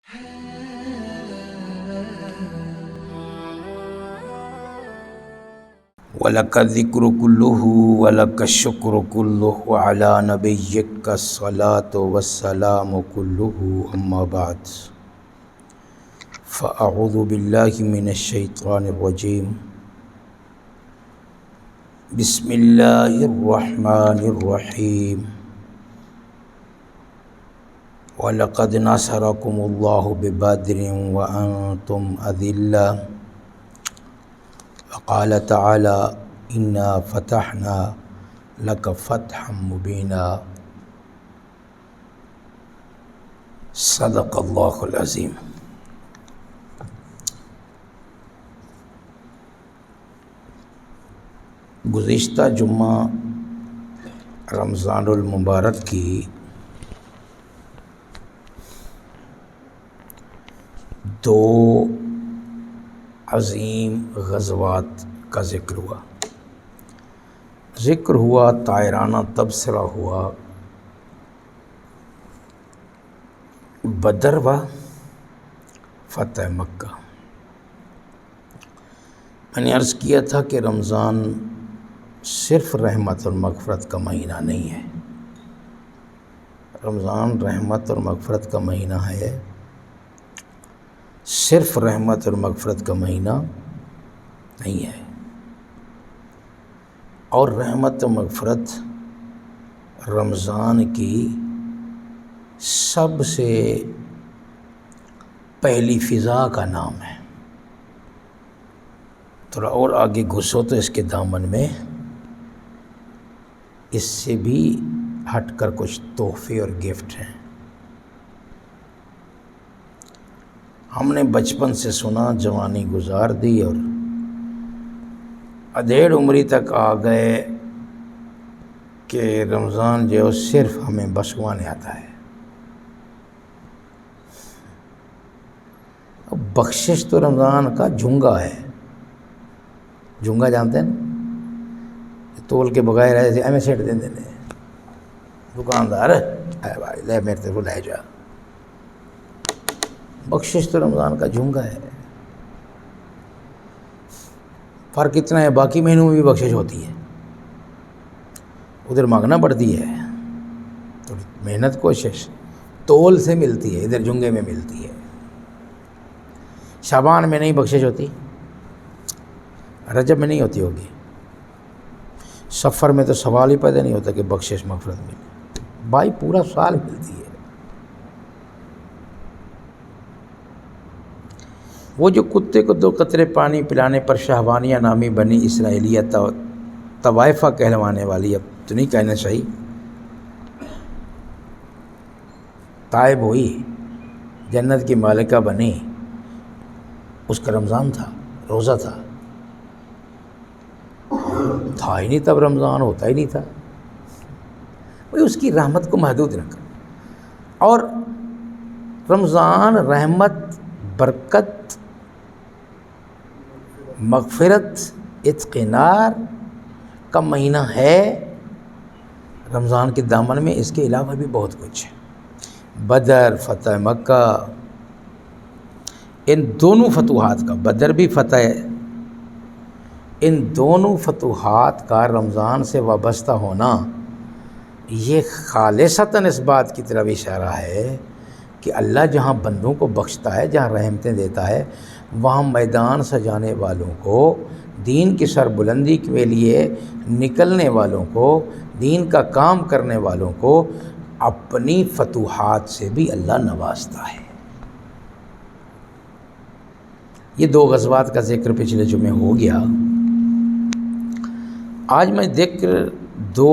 وَلَكَ الذِّكْرُ كُلُّهُ وَلَكَ الشُّكْرُ كُلُّهُ وَعَلَى نَبِيِّكَ الصَّلَاةُ وَالسَّلَامُ كُلُّهُ أَمَّا بَعْدُ فَأَعُوذُ بِاللَّهِ مِنَ الشَّيْطَانِ الرَّجِيمِ بسم الله الرحمن الرحيم وَلَقَدْ نَصَرَكُمُ اللَّهُ بِبَدْرٍ وَأَنْتُمْ أَذِلَّةٌ وقال تعالی انا فتحنا لک فتحا مبینا صدق اللہ العظیم۔ گزشتہ جمعہ رمضان المبارک کی دو عظیم غزوات کا ذکر ہوا، طائرانہ تبصرہ ہوا، بدر و فتح مکہ۔ میں نے عرض کیا تھا کہ رمضان صرف رحمت اور مغفرت کا مہینہ نہیں ہے، رمضان رحمت اور مغفرت کا مہینہ ہے، صرف رحمت اور مغفرت کا مہینہ نہیں ہے، اور رحمت و مغفرت رمضان کی سب سے پہلی فضا کا نام ہے۔ تھوڑا اور آگے گھسو تو اس کے دامن میں اس سے بھی ہٹ کر کچھ تحفے اور گفٹ ہیں۔ ہم نے بچپن سے سنا، جوانی گزار دی اور ادھیڑ عمری تک آ گئے کہ رمضان جو صرف ہمیں بخشوانے آتا ہے۔ اب بخشش تو رمضان کا جھنگا ہے، جھنگا جانتے ہیں نا، تول کے بغیر ایسے ہمیں سیٹ دے دینے، دکاندار اے بھائی لے میرے طرف لے جا۔ بخشش تو رمضان کا جھنگا ہے۔ فرق اتنا ہے باقی مہینوں میں بھی بخشش ہوتی ہے، ادھر مانگنا پڑتی ہے، تو محنت کوشش تول سے ملتی ہے، ادھر جھنگے میں ملتی ہے۔ شعبان میں نہیں بخشش ہوتی، رجب میں نہیں ہوتی ہوگی، سفر میں تو سوال ہی پیدا نہیں ہوتا کہ بخشش مغفرت ملے، بھائی پورا سال ملتی ہے۔ وہ جو کتے کو 2 قطرے پانی پلانے پر شہوانیہ نامی بنی اسرائیلیہ طوائفہ کہلوانے والی، اب تو نہیں کہنا صحیح، تائب ہوئی، جنت کی مالکہ بنی، اس کا رمضان تھا، روزہ تھا ہی نہیں، تب رمضان ہوتا ہی نہیں تھا۔ وہ اس کی رحمت کو محدود نہ کر، اور رمضان رحمت، برکت، مغفرت، عتق نار کا مہینہ ہے۔ رمضان کے دامن میں اس کے علاوہ بھی بہت کچھ ہے، بدر، فتح مکہ، ان دونوں فتوحات کا، بدر بھی فتح ہے، ان دونوں فتوحات کا رمضان سے وابستہ ہونا یہ خالصتاً اس بات کی طرف اشارہ ہے کہ اللہ جہاں بندوں کو بخشتا ہے، جہاں رحمتیں دیتا ہے، وہاں میدان سجانے والوں کو، دین کی سربلندی کے لیے نکلنے والوں کو، دین کا کام کرنے والوں کو اپنی فتوحات سے بھی اللہ نوازتا ہے۔ یہ 2 غزوات کا ذکر پچھلے جمعے ہو گیا۔ آج میں ذکر 2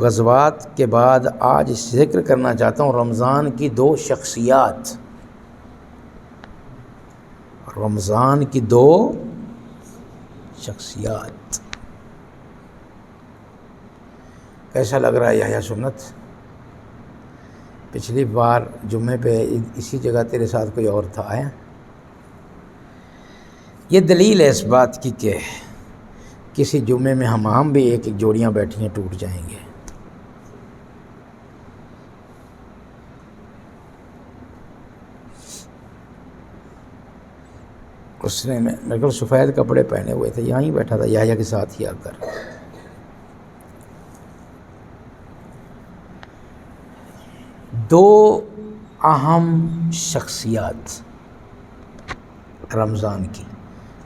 غزوات کے بعد آج ذکر کرنا چاہتا ہوں رمضان کی 2 شخصیات، رمضان کی 2 شخصیات۔ کیسا لگ رہا ہے یحییٰ سنت؟ پچھلی بار جمعے پہ اسی جگہ تیرے ساتھ کوئی اور تھا، آیا؟ یہ دلیل ہے اس بات کی کہ کسی جمعے میں ہم بھی ایک جوڑیاں بیٹھی ہیں ٹوٹ جائیں گے۔ اس نے میرے کو سفید کپڑے پہنے ہوئے تھے، یہاں ہی بیٹھا تھا یحییٰ کے ساتھ ہی آ کر. دو اہم شخصیات رمضان کی،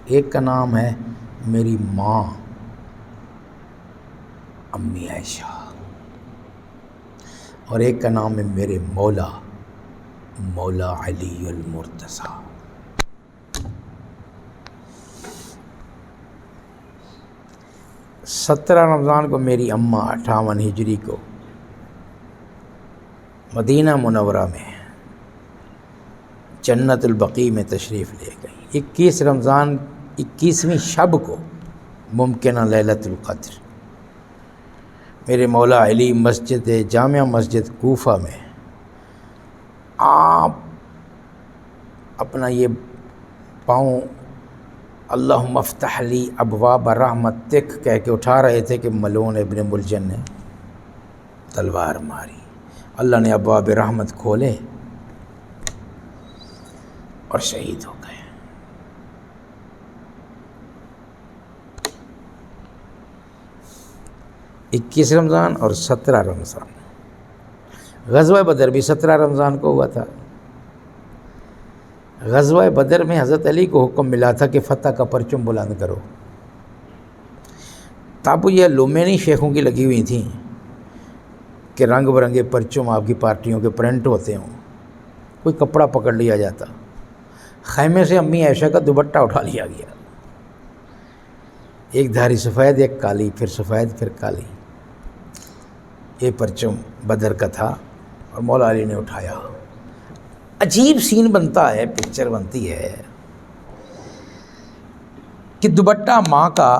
ایک کا نام ہے میری ماں امی عائشہ، اور ایک کا نام ہے میرے مولا علی المرتضیٰ. 17 رمضان کو میری اماں 58 ہجری کو مدینہ منورہ میں جنت البقیع میں تشریف لے گئی. 21 رمضان 21ویں شب کو ممکنہ لیلۃ القدر میرے مولا علی مسجد جامعہ مسجد کوفہ میں آپ اپنا یہ پاؤں اللہم افتح لی ابواب رحمتک کہہ کے اٹھا رہے تھے کہ ملعون ابن ملجم نے تلوار ماری. اللہ نے ابواب رحمت کھولے اور شہید ہو گئے. اکیس رمضان اور 17 رمضان. غزوہ بدر بھی 17 رمضان کو ہوا تھا. غزوہ بدر میں حضرت علی کو حکم ملا تھا کہ فتح کا پرچم بلند کرو. تب یہ لومینی شیخوں کی لگی ہوئی تھیں کہ رنگ برنگے پرچم آپ کی پارٹیوں کے پرنٹ ہوتے ہوں. کوئی کپڑا پکڑ لیا جاتا، خیمے سے امی عائشہ کا دوپٹہ اٹھا لیا گیا، ایک دھاری سفید ایک کالی، پھر سفید پھر کالی. یہ پرچم بدر کا تھا اور مولا علی نے اٹھایا. عجیب سین بنتا ہے، پکچر بنتی ہے کہ دوپٹہ ماں کا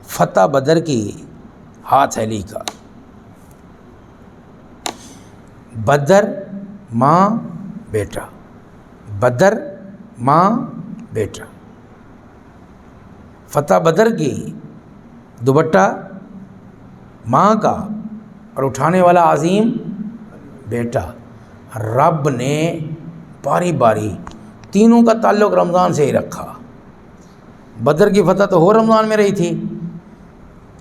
فتح بدر کی ہاتھ علی کا. بدر ماں بیٹا، بدر ماں بیٹا. فتح بدر کی دوپٹہ ماں کا اور اٹھانے والا عظیم بیٹا. رب نے باری باری تینوں کا تعلق رمضان سے ہی رکھا. بدر کی فتح تو ہو رمضان میں رہی تھی.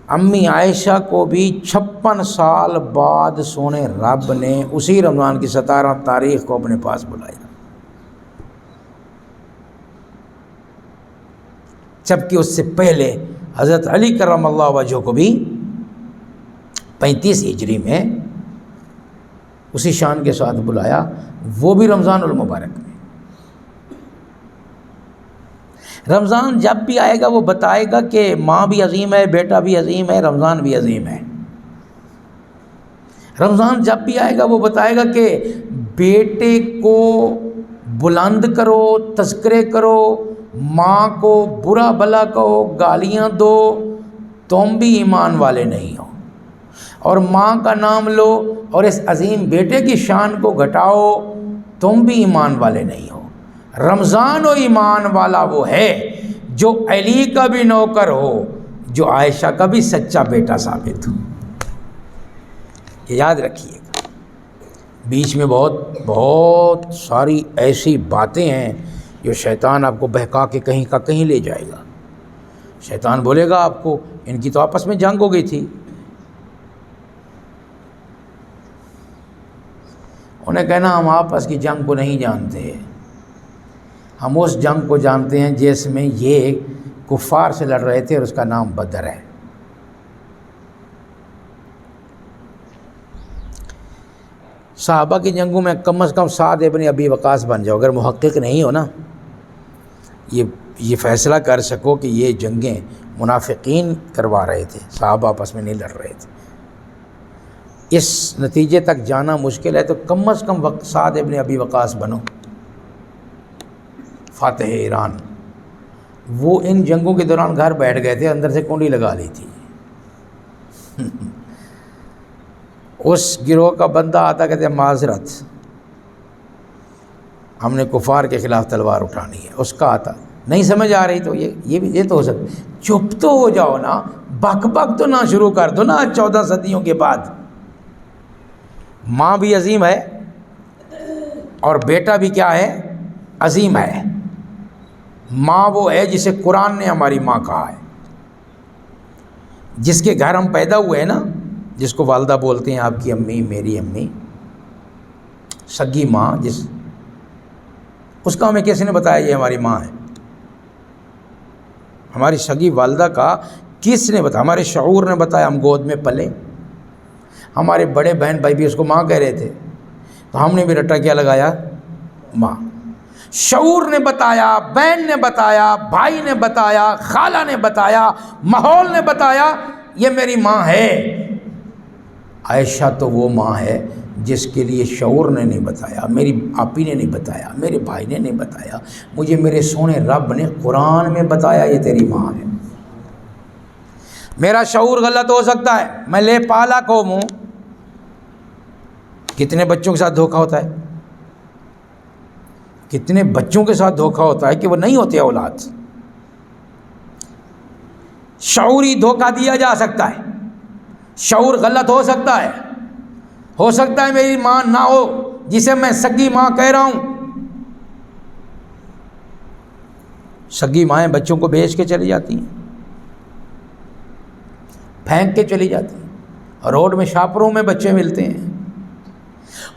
امی عائشہ کو بھی 56 سال بعد سونے رب نے اسی رمضان کی 17 تاریخ کو اپنے پاس بلایا، جبکہ اس سے پہلے حضرت علی کرم اللہ وجہہ کو بھی 35 ہجری میں اسی شان کے ساتھ بلایا، وہ بھی رمضان المبارک میں. رمضان جب بھی آئے گا وہ بتائے گا کہ ماں بھی عظیم ہے، بیٹا بھی عظیم ہے، رمضان بھی عظیم ہے. رمضان جب بھی آئے گا وہ بتائے گا کہ بیٹے کو بلند کرو، تذکرے کرو، ماں کو برا بھلا کہو، گالیاں دو، تم بھی ایمان والے نہیں ہو. اور ماں کا نام لو اور اس عظیم بیٹے کی شان کو گھٹاؤ، تم بھی ایمان والے نہیں ہو. رمضان و ایمان والا وہ ہے جو علی کا بھی نوکر ہو، جو عائشہ کا بھی سچا بیٹا ثابت ہو. یہ یاد رکھیے گا. بیچ میں بہت ساری ایسی باتیں ہیں جو شیطان آپ کو بہکا کے کہیں کا کہیں لے جائے گا. شیطان بولے گا آپ کو ان کی تو آپس میں جنگ ہو گئی تھی. انہیں کہنا ہم آپس کی جنگ کو نہیں جانتے، ہم اس جنگ کو جانتے ہیں جس میں یہ کفار سے لڑ رہے تھے اور اس کا نام بدر ہے. صحابہ کی جنگوں میں کم از کم سعد ابن ابی وقاص بن جاؤ، اگر محقق نہیں ہو نا، یہ فیصلہ کر سکو کہ یہ جنگیں منافقین کروا رہے تھے، صحابہ آپس میں نہیں لڑ رہے تھے. اس نتیجے تک جانا مشکل ہے تو کم از کم سعد ابن ابی وقاص بنو، فاتح ایران. وہ ان جنگوں کے دوران گھر بیٹھ گئے تھے، اندر سے کنڈی لگا لی تھی. اس گروہ کا بندہ آتا کہتے ہیں معذرت، ہم نے کفار کے خلاف تلوار اٹھانی ہے. اس کا آتا نہیں سمجھ آ رہی تو یہ تو ہو سکتا. چپ تو ہو جاؤ نا، بک بک تو نہ شروع کر دو نا. 14 صدیوں کے بعد ماں بھی عظیم ہے اور بیٹا بھی کیا ہے؟ عظیم ہے. ماں وہ ہے جسے قرآن نے ہماری ماں کہا ہے، جس کے گھر ہم پیدا ہوئے ہیں نا، جس کو والدہ بولتے ہیں، آپ کی امی، میری امی، سگی ماں، اس کا ہمیں کس نے بتایا یہ ہماری ماں ہے؟ ہماری سگی والدہ کا کس نے بتایا؟ ہمارے شعور نے بتایا، ہم گود میں پلے، ہمارے بڑے بہن بھائی بھی اس کو ماں کہہ رہے تھے، تو ہم نے بھی رٹا کیا لگایا؟ ماں۔ شعور نے بتایا، بہن نے بتایا، بھائی نے بتایا، خالہ نے بتایا، ماحول نے بتایا، یہ میری ماں ہے۔ عائشہ تو وہ ماں ہے جس کے لیے شعور نے نہیں بتایا، میری آپی نے نہیں بتایا، میرے بھائی نے نہیں بتایا، مجھے میرے سونے رب نے قرآن میں بتایا یہ تیری ماں ہے۔ میرا شعور غلط ہو سکتا ہے، میں لے پالا قوم ہوں۔ کتنے بچوں کے ساتھ دھوکا ہوتا ہے، کتنے بچوں کے ساتھ دھوکا ہوتا ہے کہ وہ نہیں ہوتے اولاد۔ شعوری دھوکا دیا جا سکتا ہے، شعور غلط ہو سکتا ہے میری ماں نہ ہو جسے میں سگی ماں کہہ رہا ہوں۔ سگی مائیں بچوں کو بیچ کے چلی جاتی ہیں، پھینک کے چلی جاتی ہیں، روڈ میں شاپروں میں بچے ملتے ہیں۔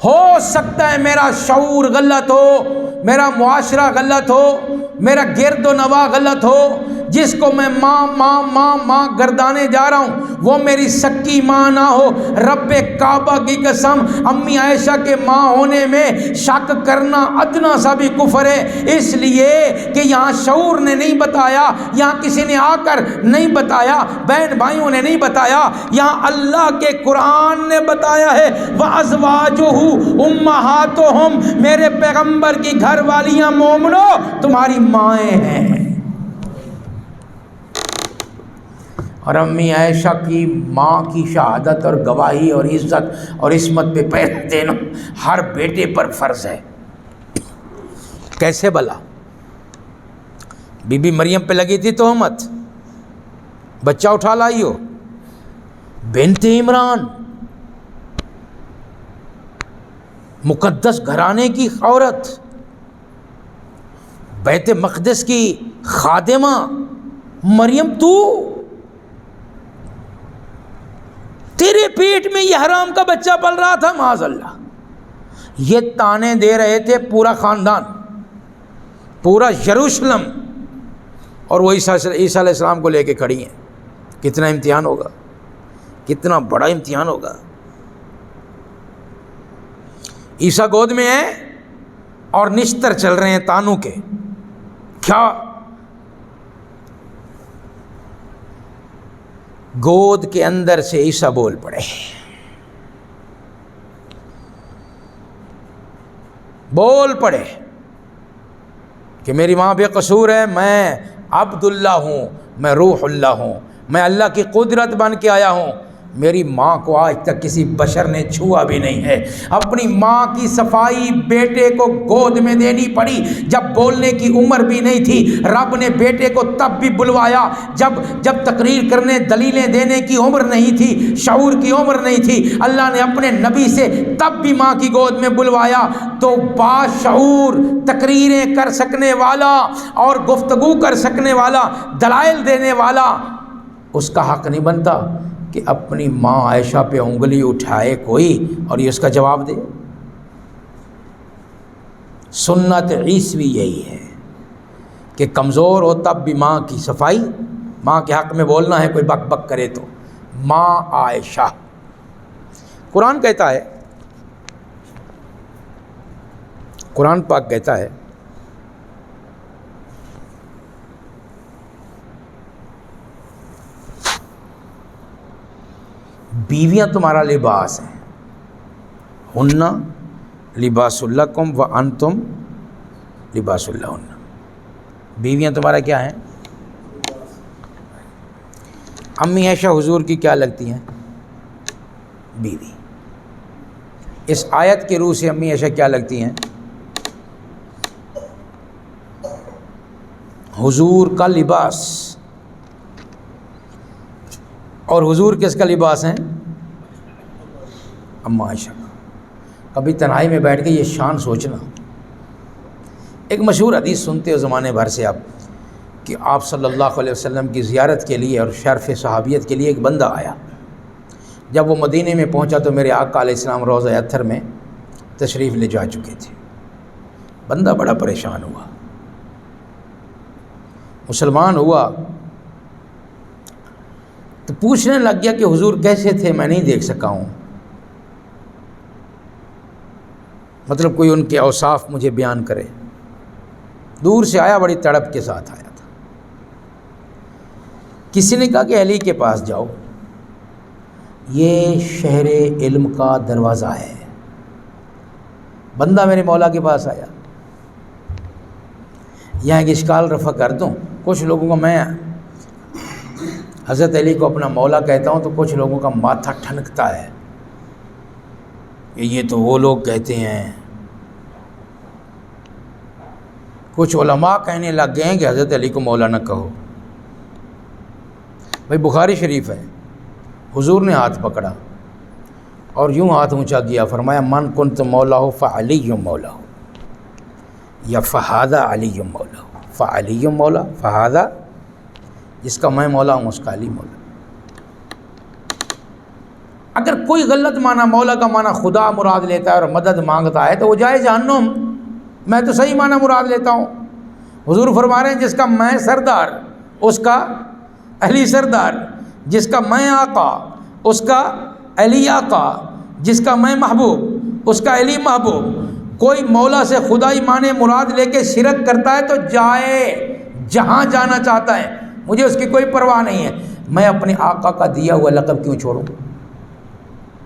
ہو سکتا ہے میرا شعور غلط ہو، میرا معاشرہ غلط ہو، میرا گرد و نواح غلط ہو، جس کو میں ماں ماں ماں ماں گردانے جا رہا ہوں وہ میری سکی ماں نہ ہو۔ رب کعبہ کی قسم، امی عائشہ کے ماں ہونے میں شک کرنا ادنا سا بھی کفر ہے، اس لیے کہ یہاں شعور نے نہیں بتایا، یہاں کسی نے آ کر نہیں بتایا، بہن بھائیوں نے نہیں بتایا، یہاں اللہ کے قرآن نے بتایا ہے۔ وَأَزْوَاجُهُ أُمَّهَاتُهُمْ، میرے پیغمبر کی گھر والیاں مومنو تمہاری مائیں ہیں۔ اور امی عائشہ کی ماں کی شہادت اور گواہی اور عزت اور عصمت پہ پیر دینا ہر بیٹے پر فرض ہے۔ کیسے بلا؟ بی بی مریم پہ لگی تھی تہمت، بچہ اٹھا لائی ہو، بنت عمران، مقدس گھرانے کی عورت، بیت مقدس کی خادمہ مریم، تیرے پیٹ میں یہ حرام کا بچہ پل رہا تھا، معاذ اللہ۔ یہ تانے دے رہے تھے پورا خاندان، پورا یروشلم، اور وہ عیسیٰ علیہ السلام کو لے کے کھڑی ہیں۔ کتنا امتحان ہوگا، کتنا بڑا امتحان ہوگا۔ عیسیٰ گود میں ہے اور نشتر چل رہے ہیں تانوں کے، کیا گود کے اندر سے عیسیٰ بول پڑے، بول پڑے کہ میری ماں بے قصور ہے، میں عبد اللہ ہوں، میں روح اللہ ہوں، میں اللہ کی قدرت بن کے آیا ہوں۔ میری ماں کو آج تک کسی بشر نے چھوا بھی نہیں ہے۔ اپنی ماں کی صفائی بیٹے کو گود میں دینی پڑی جب بولنے کی عمر بھی نہیں تھی۔ رب نے بیٹے کو تب بھی بلوایا جب تقریر کرنے دلیلیں دینے کی عمر نہیں تھی، شعور کی عمر نہیں تھی۔ اللہ نے اپنے نبی سے تب بھی ماں کی گود میں بلوایا۔ تو باشعور تقریریں کر سکنے والا اور گفتگو کر سکنے والا، دلائل دینے والا، اس کا حق نہیں بنتا کہ اپنی ماں عائشہ پہ انگلی اٹھائے کوئی اور یہ اس کا جواب دے۔ سنت عیسوی یہی ہے کہ کمزور ہو تب بھی ماں کی صفائی، ماں کے حق میں بولنا ہے، کوئی بک بک کرے تو۔ ماں عائشہ، قرآن کہتا ہے، قرآن پاک کہتا ہے بیویاں تمہارا لباس ہیں، ہن لباس لکم وانتم لباس لہن۔ بیویاں تمہارا کیا ہیں؟ امی عائشہ حضور کی کیا لگتی ہیں؟ بیوی۔ اس آیت کے روح سے امی عائشہ کیا لگتی ہیں؟ حضور کا لباس۔ اور حضور کس کا لباس ہیں؟ اما عائشہ کا۔ کبھی تنہائی میں بیٹھ کے یہ شان سوچنا، ایک مشہور حدیث سنتے ہو زمانے بھر سے آپ کہ آپ صلی اللہ علیہ وسلم کی زیارت کے لیے اور شرف صحابیت کے لیے ایک بندہ آیا. جب وہ مدینے میں پہنچا تو میرے آقا علیہ السلام روضہ اطہر میں تشریف لے جا چکے تھے. بندہ بڑا پریشان ہوا، مسلمان ہوا تو پوچھنے لگ گیا کہ حضور کیسے تھے، میں نہیں دیکھ سکا ہوں، مطلب کوئی ان کے اوصاف مجھے بیان کرے. دور سے آیا، بڑی تڑپ کے ساتھ آیا تھا. کسی نے کہا کہ علی کے پاس جاؤ، یہ شہر علم کا دروازہ ہے. بندہ میرے مولا کے پاس آیا. یہاں ایک اشکال رفع کر دوں، کچھ لوگوں کو میں حضرت علی کو اپنا مولا کہتا ہوں تو کچھ لوگوں کا ماتھا ٹھنکتا ہے کہ یہ تو وہ لوگ کہتے ہیں. کچھ علماء کہنے لگ گئے ہیں کہ حضرت علی کو مولا نہ کہو. بھائی بخاری شریف ہے، حضور نے ہاتھ پکڑا اور یوں ہاتھ اونچا کیا، فرمایا من کنت مولا ہو فعلی مولا ہو، یا فہذا علی مولا ہو. فعلی مولا، فہذا جس کا میں مولا ہوں اس کا علی مولا. اگر کوئی غلط معنی مولا کا معنی خدا مراد لیتا ہے اور مدد مانگتا ہے تو وہ جائے جہنم. میں تو صحیح معنی مراد لیتا ہوں. حضور فرما رہے ہیں جس کا میں سردار اس کا علی سردار، جس کا میں آقا اس کا علی آقا، جس کا میں محبوب اس کا علی محبوب. کوئی مولا سے خدائی معنی مراد لے کے شرک کرتا ہے تو جائے جہاں جانا چاہتا ہے، مجھے اس کی کوئی پرواہ نہیں ہے. میں اپنے آقا کا دیا ہوا لقب کیوں چھوڑوں؟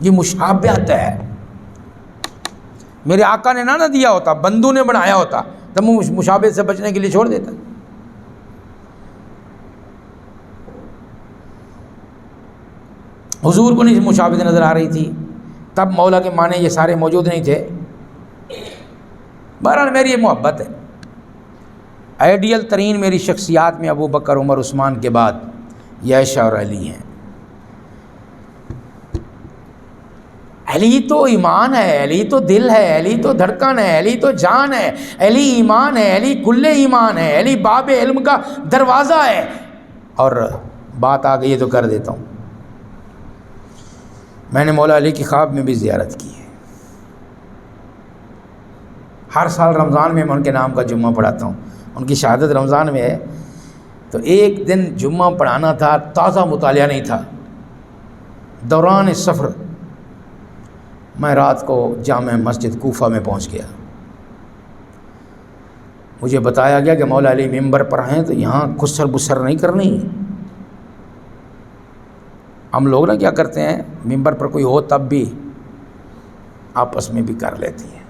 یہ مشابہت ہے. میرے آقا نے نہ دیا ہوتا، بندوں نے بنایا ہوتا تو میں مشابہت سے بچنے کے لیے چھوڑ دیتا. حضور کو نہیں مشابہت نظر آ رہی تھی، تب مولا کے معنی یہ سارے موجود نہیں تھے. بہرحال میری یہ محبت ہے. آئیڈیل ترین میری شخصیات میں ابو بکر، عمر، عثمان کے بعد یہ عائشہ اور علی ہیں. علی تو ایمان ہے، علی تو دل ہے، علی تو دھڑکن ہے، علی تو جان ہے، علی ایمان ہے، علی کل ایمان ہے، علی باب علم کا دروازہ ہے. اور بات آ گئی ہے تو کر دیتا ہوں. میں نے مولا علی کی خواب میں بھی زیارت کی ہے. ہر سال رمضان میں ان کے نام کا جمعہ پڑھاتا ہوں. ان کی شہادت رمضان میں ہے تو ایک دن جمعہ پڑھانا تھا، تازہ مطالعہ نہیں تھا. دوران سفر میں رات کو جامع مسجد کوفہ میں پہنچ گیا. مجھے بتایا گیا کہ مولا علی ممبر پر ہیں تو یہاں خسر بسر نہیں کرنی. ہم لوگ نا کیا کرتے ہیں، ممبر پر کوئی ہو تب بھی آپس میں بھی کر لیتی ہیں.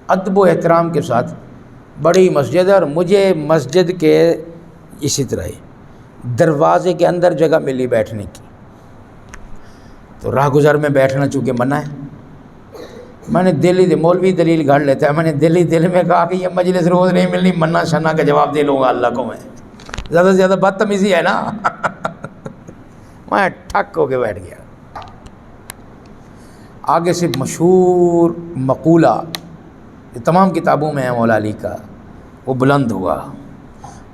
ادب و احترام کے ساتھ. بڑی مسجد ہے اور مجھے مسجد کے اسی طرح دروازے کے اندر جگہ ملی بیٹھنے کی، تو راہ گزر میں بیٹھنا چونکہ منع ہے. میں نے مولوی دلیل گھڑ لیتا ہے، میں نے دل میں کہا کہ یہ مجلس روز نہیں ملنی، منع شنا کا جواب دے لوں گا اللہ کو. میں زیادہ سے زیادہ بدتمیزی ہے نا. میں ٹھک ہو کے بیٹھ گیا. آگے سے مشہور مقولہ یہ تمام کتابوں میں ہے مولا علی کا، وہ بلند ہوا،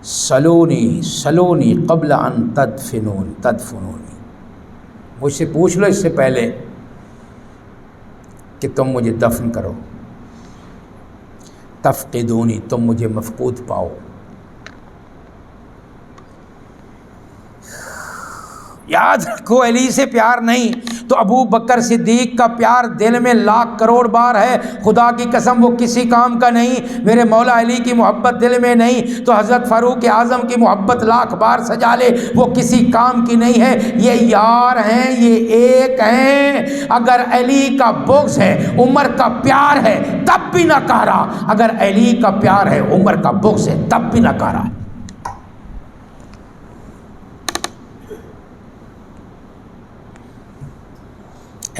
سلونی سلونی قبل ان تدفنونی. مجھ سے پوچھ لو اس سے پہلے کہ تم مجھے دفن کرو. تفقدونی، تم مجھے مفقود پاؤ. یاد رکھو علی سے پیار نہیں تو ابو بکر صدیق کا پیار دل میں لاکھ کروڑ بار ہے. خدا کی قسم وہ کسی کام کا نہیں. میرے مولا علی کی محبت دل میں نہیں تو حضرت فاروق اعظم کی محبت لاکھ بار سجا لے، وہ کسی کام کی نہیں ہے. یہ یار ہیں، یہ ایک ہیں. اگر علی کا بغض ہے، عمر کا پیار ہے، تب بھی نہ کہہ رہا. اگر علی کا پیار ہے، عمر کا بغض ہے، تب بھی نہ کہہ رہا.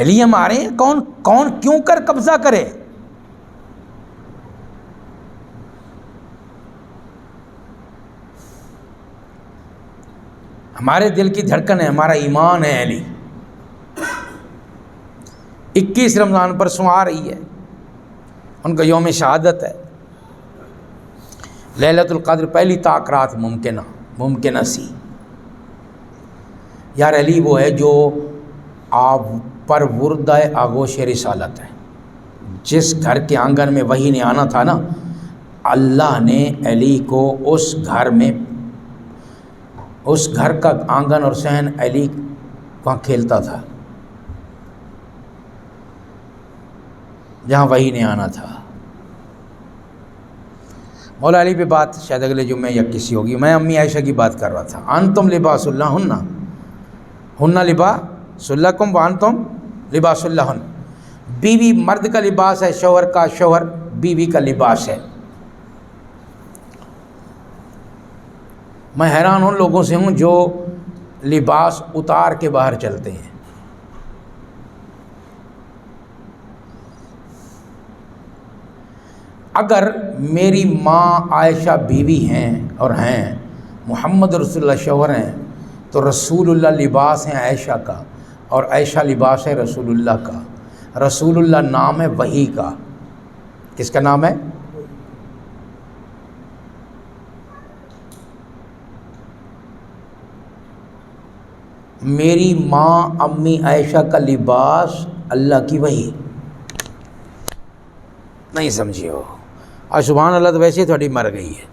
علی ہمارے کون کیوں کر قبضہ کرے. ہمارے دل کی دھڑکن ہے، ہمارا ایمان ہے علی. 21 رمضان پر سو آ رہی ہے، ان کا یوم شہادت ہے. لیلۃ القدر پہلی طاق رات ممکنہ سی. یار علی وہ ہے جو آپ پر وردہ آغوش رسالت ہے. جس گھر کے آنگن میں وحی نے آنا تھا نا، اللہ نے علی کو اس گھر کا آنگن اور صحن علی وہاں کھیلتا تھا جہاں وحی نے آنا تھا. مولا علی پہ بات شاید اگلے جمعے یا کسی ہوگی. میں امی عائشہ کی بات کر رہا تھا. انتم لباس اللہ ہن لباس لکم وانتم لباس لہن. بیوی مرد کا لباس ہے شوہر کا، شوہر بیوی کا لباس ہے. میں حیران ان لوگوں سے ہوں جو لباس اتار کے باہر چلتے ہیں. اگر میری ماں عائشہ بیوی ہیں اور ہیں، محمد رسول اللہ شوہر ہیں، تو رسول اللہ لباس ہیں عائشہ کا اور عائشہ لباس ہے رسول اللہ کا. رسول اللہ نام ہے وحی کا. کس کا نام ہے؟ میری ماں امی عائشہ کا لباس اللہ کی وحی. نہیں سمجھے ہو؟ اور سبحان اللہ تو ویسے تھوڑی مر گئی ہے.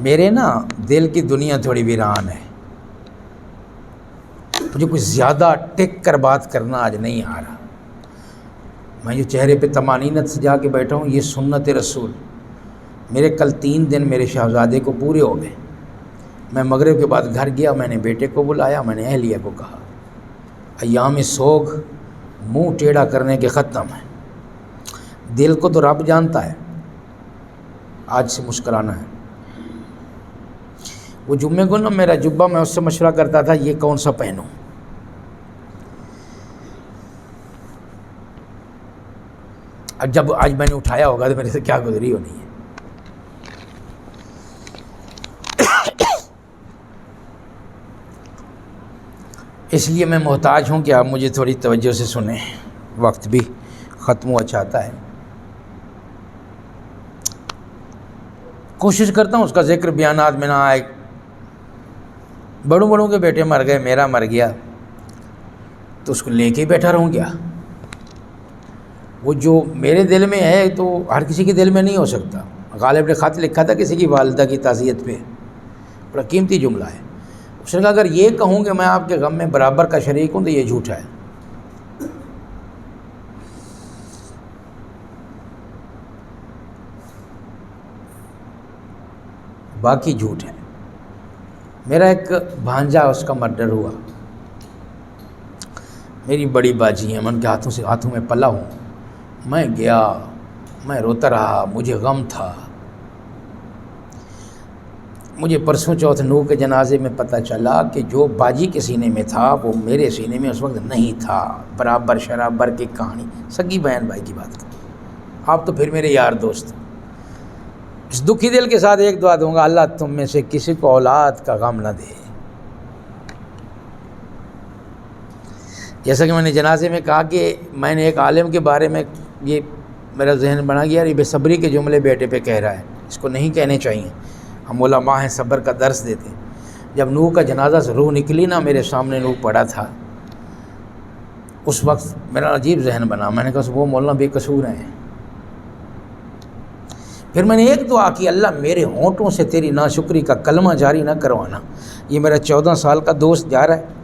میرے نا دل کی دنیا تھوڑی ویران ہے. مجھے کچھ زیادہ ٹک کر بات کرنا آج نہیں آ رہا. میں جو چہرے پہ طمانینت سے جا کے بیٹھا ہوں، یہ سنت رسول. میرے کل 3 دن میرے شہزادے کو پورے ہو گئے. میں مغرب کے بعد گھر گیا، میں نے بیٹے کو بلایا، میں نے اہلیہ کو کہا ایام سوگ منہ ٹیڑھا کرنے کے ختم ہیں. دل کو تو رب جانتا ہے. آج سے مسکرانا ہے. وہ جمعے کو نا میرا جبہ میں اس سے مشورہ کرتا تھا یہ کون سا پہنوں. اب جب آج میں نے اٹھایا ہوگا تو میرے سے کیا گزری ہونی ہے. اس لیے میں محتاج ہوں کہ آپ مجھے تھوڑی توجہ سے سنیں. وقت بھی ختم ہوا چاہتا ہے. کوشش کرتا ہوں اس کا ذکر بیانات میں نہ آئے. بڑوں کے بیٹے مر گئے، میرا مر گیا تو اس کو لے کے بیٹھا رہوں کیا؟ وہ جو میرے دل میں ہے تو ہر کسی کے دل میں نہیں ہو سکتا. غالب نے خط لکھا تھا کسی کی والدہ کی تعزیت پہ، بڑا قیمتی جملہ ہے. اس نے کہا اگر یہ کہوں کہ میں آپ کے غم میں برابر کا شریک ہوں تو یہ جھوٹا ہے. باقی جھوٹ ہے. میرا ایک بھانجا، اس کا مرڈر ہوا. میری بڑی باجی ہیں، میں ان کے ہاتھوں میں پلا ہوں. میں گیا، میں روتا رہا، مجھے غم تھا. مجھے پرسوں چوتھ نور کے جنازے میں پتہ چلا کہ جو باجی کے سینے میں تھا وہ میرے سینے میں اس وقت نہیں تھا. برابر شرابر کی کہانی. سگی بہن بھائی کی بات کروں. آپ تو پھر میرے یار دوست. اس دکھی دل کے ساتھ ایک دعا دوں گا، اللہ تم میں سے کسی کو اولاد کا غم نہ دے. جیسا کہ میں نے جنازے میں کہا کہ میں نے ایک عالم کے بارے میں یہ میرا ذہن بنا گیا، یہ بے صبری کے جملے بیٹے پہ کہہ رہا ہے، اس کو نہیں کہنے چاہیے. ہم علماء ہیں، صبر کا درس دیتے ہیں. جب نوح کا جنازہ سے روح نکلی نا، میرے سامنے نوح پڑا تھا. اس وقت میرا عجیب ذہن بنا. میں نے کہا وہ مولانا بے قصور ہیں. پھر میں نے ایک دعا کی، اللہ میرے ہونٹوں سے تیری ناشکری کا کلمہ جاری نہ کروانا. یہ میرا 14 سال کا دوست جا رہا ہے.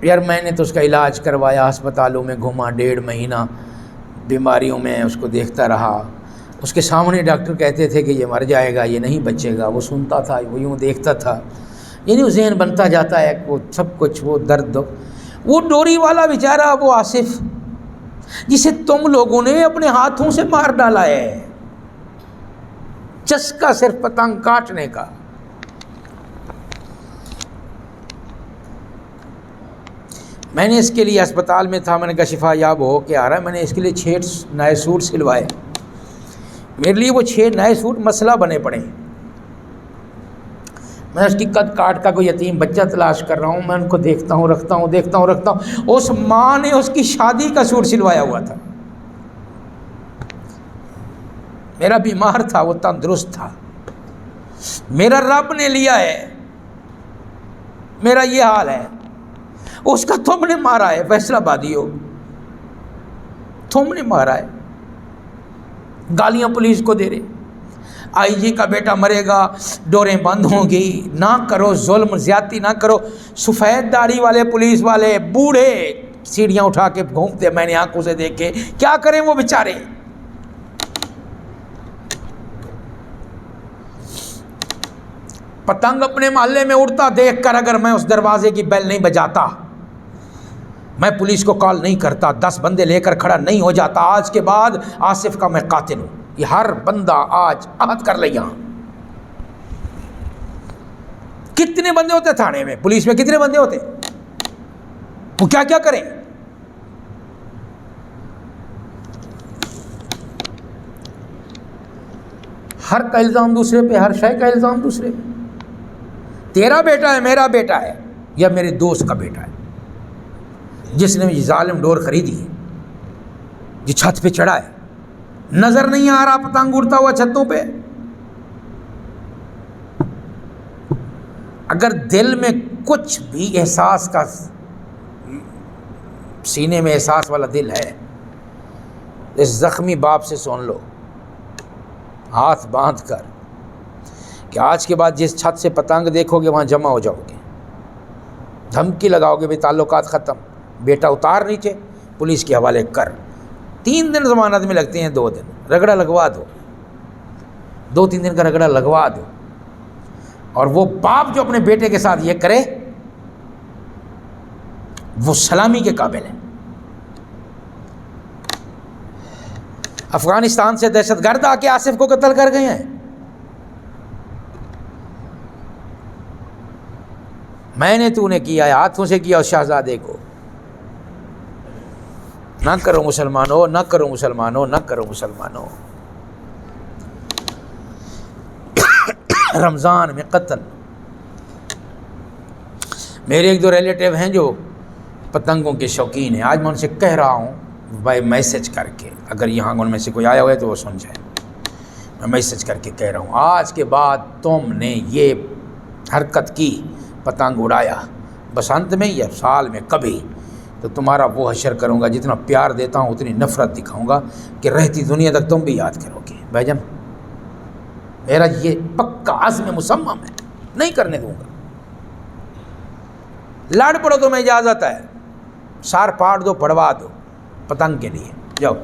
یار میں نے تو اس کا علاج کروایا، ہسپتالوں میں گھوما، 1.5 مہینہ بیماریوں میں اس کو دیکھتا رہا. اس کے سامنے ڈاکٹر کہتے تھے کہ یہ مر جائے گا، یہ نہیں بچے گا. وہ سنتا تھا، وہ یوں دیکھتا تھا. یعنی وہ ذہن بنتا جاتا ہے، وہ سب کچھ، وہ درد. وہ ڈوری والا بیچارہ، وہ آصف جسے تم لوگوں نے اپنے ہاتھوں سے مار ڈالا ہے، چسکا صرف پتنگ کاٹنے کا. میں نے اس کے لیے اسپتال میں تھا، میں نے کہا شفا یاب ہو کے آ رہا ہے. میں نے اس کے لیے 6 نئے سوٹ سلوائے. میرے لیے وہ 6 نئے سوٹ مسئلہ بنے پڑے. میں اس کی قد کاٹ کا کوئی یتیم بچہ تلاش کر رہا ہوں. میں ان کو دیکھتا ہوں، رکھتا ہوں. اس ماں نے اس کی شادی کا سوٹ سلوایا ہوا تھا. میرا بیمار تھا وہ تندرست تھا، میرا رب نے لیا ہے، میرا یہ حال ہے، اس کا تم نے مارا ہے، فیصلہ بادی ہو، تم نے مارا ہے، گالیاں پولیس کو دے رہے، آئی جی کا بیٹا مرے گا، ڈوریں بند ہوں گی، نہ کرو ظلم زیادتی نہ کرو۔ سفید داڑھی والے پولیس والے بوڑھے سیڑھیاں اٹھا کے گھومتے، میں نے آنکھوں سے دیکھے، کیا کریں وہ بیچارے۔ پتنگ اپنے محلے میں اڑتا دیکھ کر اگر میں اس دروازے کی بیل نہیں بجاتا، میں پولیس کو کال نہیں کرتا، 10 بندے لے کر کھڑا نہیں ہو جاتا، آج کے بعد آصف کا میں قاتل ہوں، یہ ہر بندہ آج عہد کر لے۔ یہاں کتنے بندے ہوتے تھانے میں، پولیس میں کتنے بندے ہوتے، وہ کیا کیا کریں۔ ہر کا الزام دوسرے پہ، ہر شے کا الزام دوسرے پہ۔ تیرا بیٹا ہے، میرا بیٹا ہے، یا میرے دوست کا بیٹا ہے جس نے یہ ظالم ڈور خریدی ہے، جو چھت پہ چڑھا ہے، نظر نہیں آ رہا پتنگ اڑتا ہوا چھتوں پہ۔ اگر دل میں کچھ بھی احساس کا، سینے میں احساس والا دل ہے، اس زخمی باپ سے سن لو، ہاتھ باندھ کر، کہ آج کے بعد جس چھت سے پتنگ دیکھو گے وہاں جمع ہو جاؤ گے، دھمکی لگاؤ گے بھی تعلقات ختم، بیٹا اتار نیچے، پولیس کے حوالے کر۔ 3 دن ضمانت میں لگتے ہیں، 2 دن رگڑا لگوا دو، 2-3 دن کا رگڑا لگوا دو۔ اور وہ باپ جو اپنے بیٹے کے ساتھ یہ کرے وہ سلامی کے قابل ہے۔ افغانستان سے دہشت گرد آ کے آصف کو قتل کر گئے ہیں، میں نے تو نے کیا ہے، ہاتھوں سے کیا اس شہزادے کو۔ نہ کرو مسلمانوں، نہ کرو مسلمانوں، نہ کرو مسلمانوں۔ رمضان میں قتل۔ میرے 1-2 ریلیٹیو ہیں جو پتنگوں کے شوقین ہیں، آج میں ان سے کہہ رہا ہوں بائی میسج کر کے، اگر یہاں ان میں سے کوئی آیا ہوا ہے تو وہ سن جائے، میں میسج کر کے کہہ رہا ہوں، آج کے بعد تم نے یہ حرکت کی، پتنگ اڑایا بسنت میں یا سال میں کبھی، تو تمہارا وہ حشر کروں گا، جتنا پیار دیتا ہوں اتنی نفرت دکھاؤں گا کہ رہتی دنیا تک تم بھی یاد کرو گے۔ بھائی جان میرا یہ پکا عزم مصمم ہے، نہیں کرنے دوں گا۔ لڑ پڑو تو میں اجازت ہے، سار پاڑ دو، پڑوا دو پتنگ کے لیے، جاؤ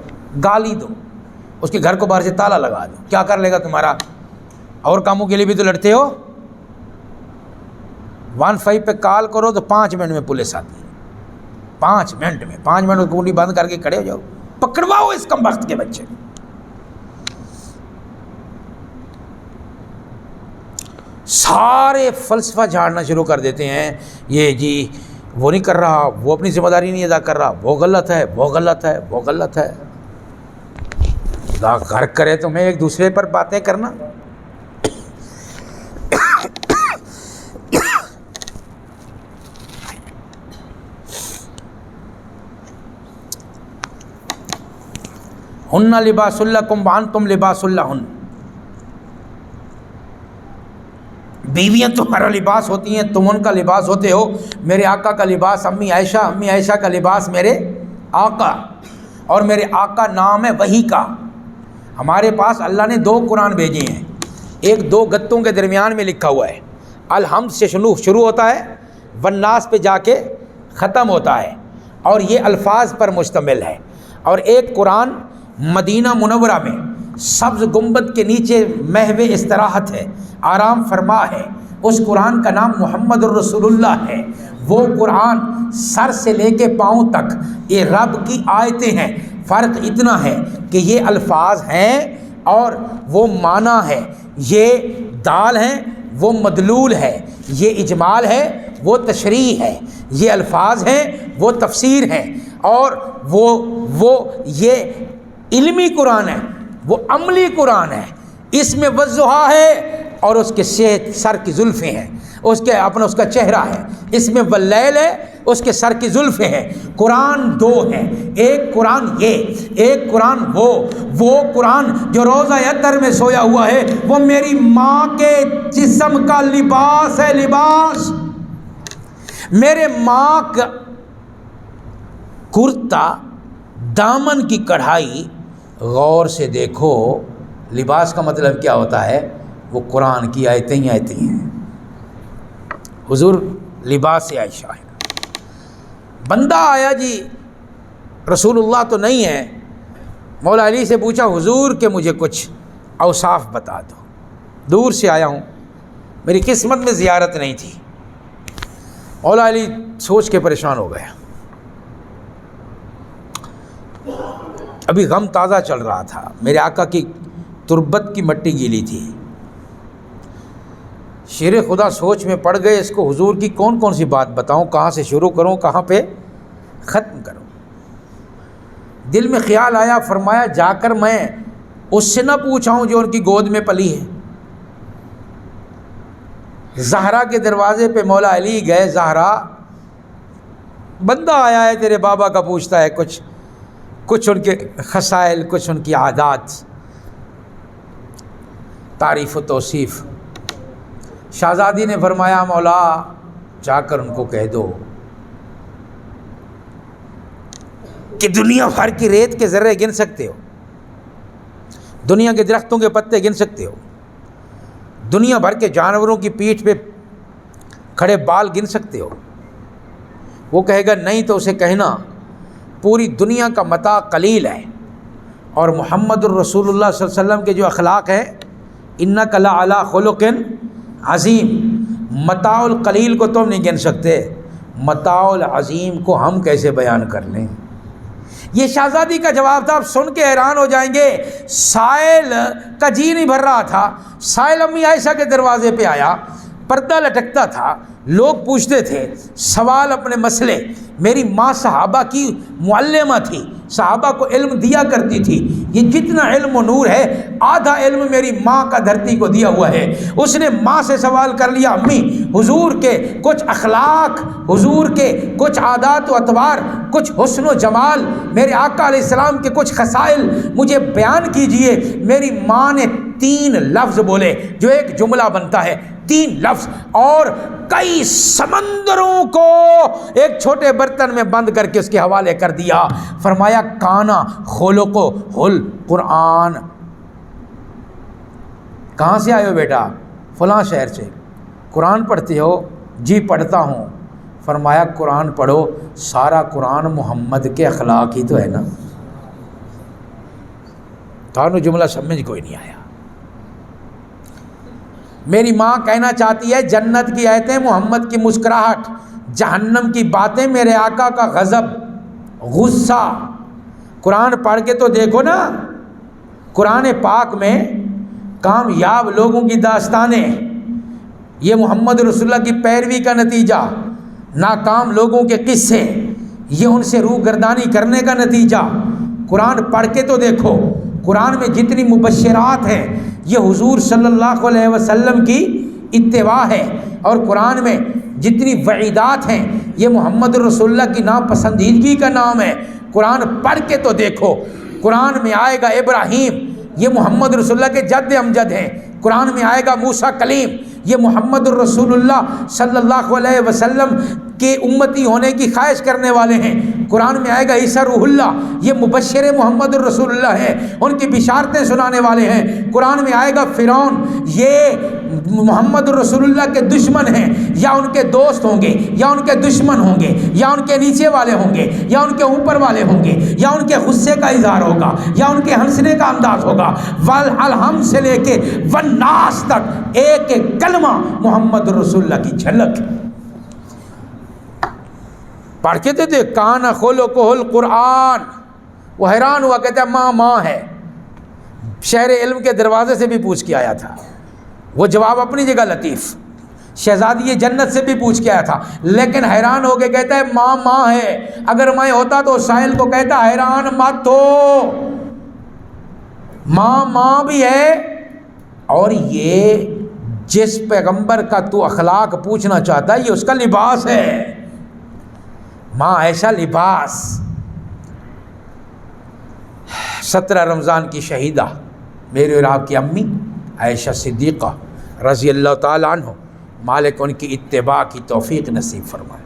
گالی دو، اس کے گھر کو باہر سے تالا لگا دو، کیا کر لے گا تمہارا؟ اور کاموں کے لیے بھی تو لڑتے ہو۔ 15 پہ کال کرو تو 5 منٹ میں پولیس آتی ہے، 5 منٹ میں، 5 منٹ گونڈی بند کر کے کھڑے ہو جاؤ، پکڑواؤ اس کم وقت کے بچے۔ سارے فلسفہ جھاڑنا شروع کر دیتے ہیں، یہ جی وہ نہیں کر رہا، وہ اپنی ذمہ داری نہیں ادا کر رہا، وہ غلط ہے، وہ غلط ہے، وہ غلط ہے۔ خدا غرق کرے تمہیں ایک دوسرے پر باتیں کرنا۔ ہن لباس لکم وانتم لباس لہن، بیویاں تمہارا لباس ہوتی ہیں، تم ان کا لباس ہوتے ہو۔ میرے آقا کا لباس امی عائشہ کا لباس میرے آقا، اور میرے آقا نام ہے وحی کا۔ ہمارے پاس اللہ نے 2 قرآن بھیجے ہیں، ایک 2 گتوں کے درمیان میں لکھا ہوا ہے، الحمد سے شروع ہوتا ہے، والناس پہ جا کے ختم ہوتا ہے، اور یہ الفاظ پر مشتمل ہے۔ اور ایک قرآن مدینہ منورہ میں سبز گنبد کے نیچے محو استراحت ہے، آرام فرما ہے، اس قرآن کا نام محمد الرسول اللہ ہے۔ وہ قرآن سر سے لے کے پاؤں تک یہ رب کی آیتیں ہیں، فرق اتنا ہے کہ یہ الفاظ ہیں اور وہ معنی ہے، یہ دال ہیں وہ مدلول ہے، یہ اجمال ہے وہ تشریح ہے، یہ الفاظ ہیں وہ تفسیر ہیں، اور وہ یہ علمی قرآن ہے، وہ عملی قرآن ہے۔ اس میں والضحیٰ ہے اور اس کے سر کی زلفیں ہیں، اس کا چہرہ ہے۔ اس میں واللیل ہے، اس کے سر کی زلفیں ہیں۔ قرآن دو ہیں، ایک قرآن یہ، ایک قرآن وہ قرآن جو روضہ اطہر میں سویا ہوا ہے، وہ میری ماں کے جسم کا لباس ہے، لباس۔ میرے ماں کا کرتا، دامن کی کڑھائی غور سے دیکھو، لباس کا مطلب کیا ہوتا ہے؟ وہ قرآن کی آیتیں ہی آیتیں ہیں۔ حضور لباس عائشہ ہے۔ بندہ آیا جی رسول اللہ تو نہیں ہے، مولا علی سے پوچھا حضور کہ مجھے کچھ اوصاف بتا دو، دور سے آیا ہوں، میری قسمت میں زیارت نہیں تھی۔ مولا علی سوچ کے پریشان ہو گیا، ابھی غم تازہ چل رہا تھا، میرے آقا کی تربت کی مٹی گیلی تھی۔ شیر خدا سوچ میں پڑ گئے، اس کو حضور کی کون کون سی بات بتاؤں، کہاں سے شروع کروں، کہاں پہ ختم کروں۔ دل میں خیال آیا، فرمایا جا کر میں اس سے نہ پوچھاؤں جو ان کی گود میں پلی ہے۔ زہرا کے دروازے پہ مولا علی گئے، زہرا بندہ آیا ہے تیرے بابا کا، پوچھتا ہے کچھ ان کے خصائل، کچھ ان کی عادات، تعریف و توصیف۔ شہزادی نے فرمایا مولا جا کر ان کو کہہ دو کہ دنیا بھر کی ریت کے ذرے گن سکتے ہو، دنیا کے درختوں کے پتے گن سکتے ہو، دنیا بھر کے جانوروں کی پیٹھ پہ کھڑے بال گن سکتے ہو۔ وہ کہے گا نہیں تو اسے کہنا پوری دنیا کا متاع قلیل ہے، اور محمد الرسول اللہ صلی اللہ علیہ وسلم کے جو اخلاق ہیں، انک لعلی خلق عظیم، متاع القلیل کو تم نہیں گن سکتے، متاع العظیم کو ہم کیسے بیان کر لیں۔ یہ شہزادی کا جواب تھا، آپ سن کے حیران ہو جائیں گے۔ سائل کا جی نہیں بھر رہا تھا، سائل امی عائشہ کے دروازے پہ آیا، پردہ لٹکتا تھا، لوگ پوچھتے تھے سوال اپنے مسئلے۔ میری ماں صحابہ کی معلمہ تھی، صحابہ کو علم دیا کرتی تھی، یہ جتنا علم و نور ہے آدھا علم میری ماں کا دھرتی کو دیا ہوا ہے۔ اس نے ماں سے سوال کر لیا، امی حضور کے کچھ اخلاق، حضور کے کچھ عادات و اطوار، کچھ حسن و جمال، میرے آقا علیہ السلام کے کچھ خصائل مجھے بیان کیجئے۔ میری ماں نے 3 لفظ بولے جو ایک جملہ بنتا ہے، 3 لفظ، اور کئی سمندروں کو ایک چھوٹے برتن میں بند کر کے اس کے حوالے کر دیا۔ فرمایا کانا خلقو القرآن۔ کہاں سے آئے ہو بیٹا؟ فلاں شہر سے۔ قرآن پڑھتے ہو؟ جی پڑھتا ہوں۔ فرمایا قرآن پڑھو، سارا قرآن محمد کے اخلاق ہی تو ہے نا۔ تھانو جملہ سمجھ کوئی نہیں آیا۔ میری ماں کہنا چاہتی ہے جنت کی آیتیں، محمد کی مسکراہٹ، جہنم کی باتیں، میرے آقا کا غضب، غصہ۔ قرآن پڑھ کے تو دیکھو نا، قرآن پاک میں کامیاب لوگوں کی داستانیں، یہ محمد رسول اللہ کی پیروی کا نتیجہ، ناکام لوگوں کے قصے، یہ ان سے روگردانی کرنے کا نتیجہ۔ قرآن پڑھ کے تو دیکھو، قرآن میں جتنی مبشرات ہیں یہ حضور صلی اللہ علیہ وسلم کی اتباع ہے، اور قرآن میں جتنی وعیدات ہیں یہ محمد رسول اللہ کی ناپسندیدگی کا نام ہے۔ قرآن پڑھ کے تو دیکھو، قرآن میں آئے گا ابراہیم، یہ محمد رسول اللہ کے جد امجد ہیں۔ قرآن میں آئے گا موسیٰ کلیم، یہ محمد الرسول اللہ صلی اللہ علیہ وسلم کے امتی ہونے کی خواہش کرنے والے ہیں۔ قرآن میں آئے گا عیسیٰ روح اللہ، یہ مبشر محمد الرسول اللہ ہیں، ان کی بشارتیں سنانے والے ہیں۔ قرآن میں آئے گا فرعون، یہ محمد الرسول اللہ کے دشمن ہیں، یا ان کے دوست ہوں گے، یا ان کے دشمن ہوں گے، یا ان کے نیچے والے ہوں گے، یا ان کے اوپر والے ہوں گے، یا ان کے غصے کا اظہار ہوگا، یا ان کے ہنسنے کا انداز ہوگا۔ والحم سے لے کے والناس تک ایک ایک کلمہ محمد رسول اللہ کی جھلک۔ پڑھ کے تھے کان خلقہ القرآن۔ وہ حیران ہوا، کہتا ہے ماں ہے۔ شہر علم کے دروازے سے بھی پوچھ کے آیا تھا، وہ جواب اپنی جگہ لطیف، شہزادی جنت سے بھی پوچھ کے آیا تھا، لیکن حیران ہو کے کہتا ہے ماں ہے۔ اگر میں ہوتا تو سائل کو کہتا حیران مت ہو، ماں بھی ہے، اور یہ جس پیغمبر کا تو اخلاق پوچھنا چاہتا ہے یہ اس کا لباس ہے۔ ماں عائشہ لباس، 17 رمضان کی شہیدہ، میری اور آپ کی امی عائشہ صدیقہ رضی اللہ تعالیٰ عنہ، مالک ان کی اتباع کی توفیق نصیب فرمائے۔